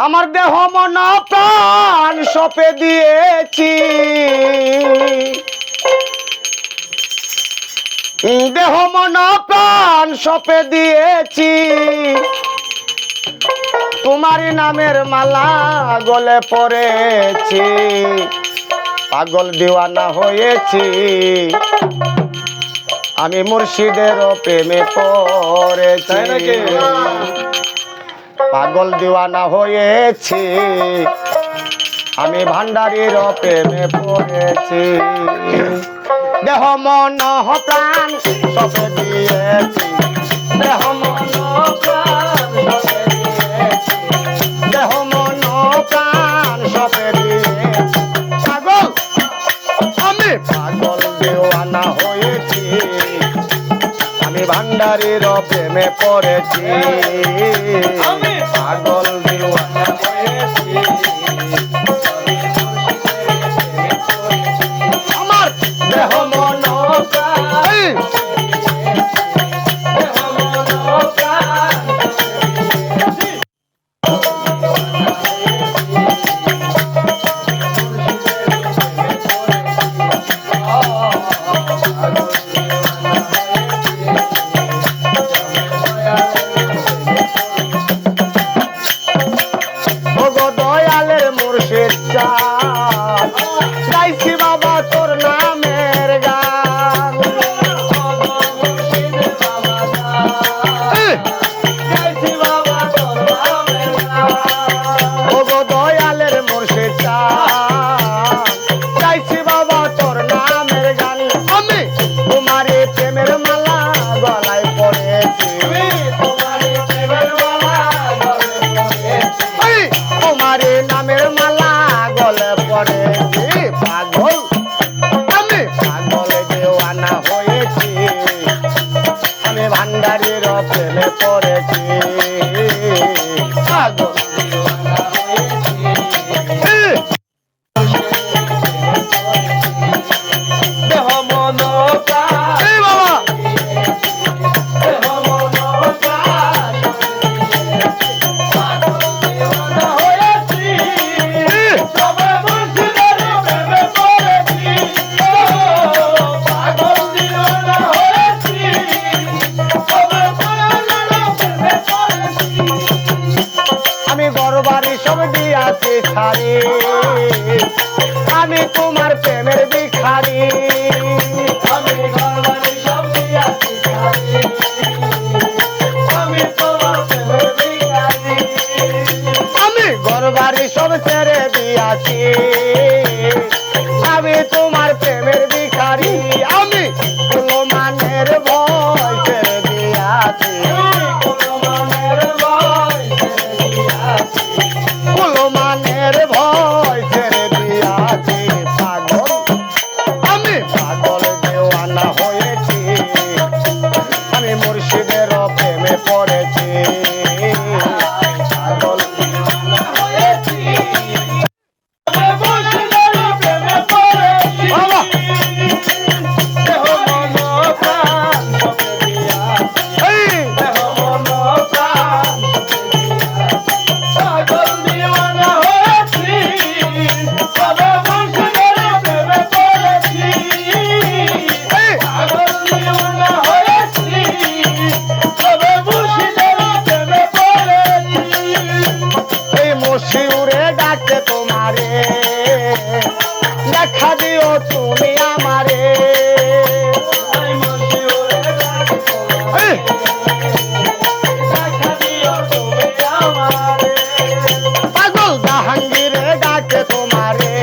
আমার দেহ মন প্রাণ সপে দিয়েছি, দেহ মন প্রাণ সপে দিয়েছি, তোমারই নামের মালা গলে পড়েছি, পাগল দিওয়ানা হয়েছি, আমি মুর্শিদের প্রেমে পড়েছি, পাগল দিওয়ানা হয়েছি, আমি ভান্ডারীর প্রেমে পড়েছি, দেহ মন প্রাণ সপে দিয়েছি, দেহ মন প্রাণ সপে দিয়েছি, দেহ মন প্রাণ সপে দিয়েছি, পাগল আমি পাগল দিওয়ানা হয়েছি, আমি ভান্ডারীর প্রেমে পড়েছি, আমি পাগল দিওয়ানা হয়েছি, আমার দেহ মন প্রাণ গাইছি বাবা তোর নামের গান, গাইছি বাবা তোর নামের গান, ওগো দয়ালের মুর্শিদ চাঁদ, গাইছি বাবা তোর নামের গান, আমি তোমারে প্রেমের মালা গলায় পড়েছি, তোমারে প্রেমের মালা গলায় পড়েছি, তোমারে নামের মালা গলে পড়েছি, পাগল আমি পাগল দেওয়ানা হয়েছি, আমি ভান্ডারীর প্রেমে পড়েছি, পাগল দেওয়ানা হয়েছি, দেহ মন প্রাণ বাবা দেহ মন প্রাণ পাগল দেওয়ানা হয়েছি, সবে মুর্শিদের প্রেমে পড়েছি, পাগল দিওয়ানা হয়েছি, সবে মুর্শিদের প্রেমে পড়েছি, আমি ঘরবাড়ি সব দিয়াছি ছাড়ি, আমি তোমার প্রেমের ভিখারি, আমি ঘরবাড়ি সব দিয়াছি ছাড়ি, আমি তোমার প্রেমের ভিখারি, আমি ঘরবাড়ি সব ছেড়ে দিয়াছি, আমি তোমার প্রেমের ভিখারি, আমি কুলমানের ভয় ছেড়ে দিয়াছি, কুলমানের ভয় ছেড়ে দিয়াছি, কুলমানের ভয় ছেড়ে দিয়াছি, পাগল আমি পাগল দেওয়ানা হয়েছি, আমি মুর্শিদের প্রেমে পড়েছি, পাগল দেওয়ানা হয়েছি, আমি মুর্শিদের প্রেমে পড়েছি, বাবা দেহ মন প্রাণ সপে দিয়াছি, দেহ মন প্রাণ সপে দিয়াছি, পাগল দিওয়ানা হয়েছি, সবে মুর্শিদের প্রেমে পড়েছি, পাগল দিওয়ানা হয়েছি, সবে মুর্শিদের প্রেমে পড়েছি, এই মশিউরে ডাকে তোমারে, দেখা দিও তুমি আমারে, এই মশিউরে ডাকে তোমারে, দেখা দিও তুমি আমারে, পাগল জাহাঙ্গীরে ডাকে তোমারে,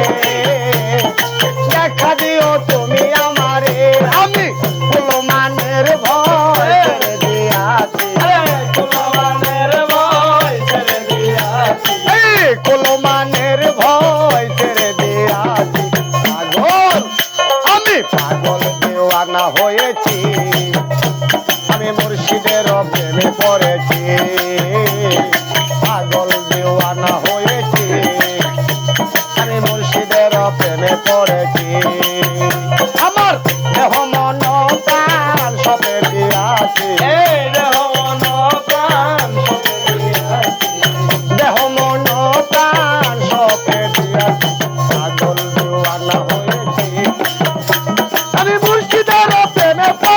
দেখা দিও তুমি আমারে, আমি কুলমানের ভয় ছেড়ে দিয়াছি, কুলমানের ভয় ছেড়ে দিয়াছি, কুলমানের ভয় ছেড়ে দিয়াছি, পাগল প্রেমে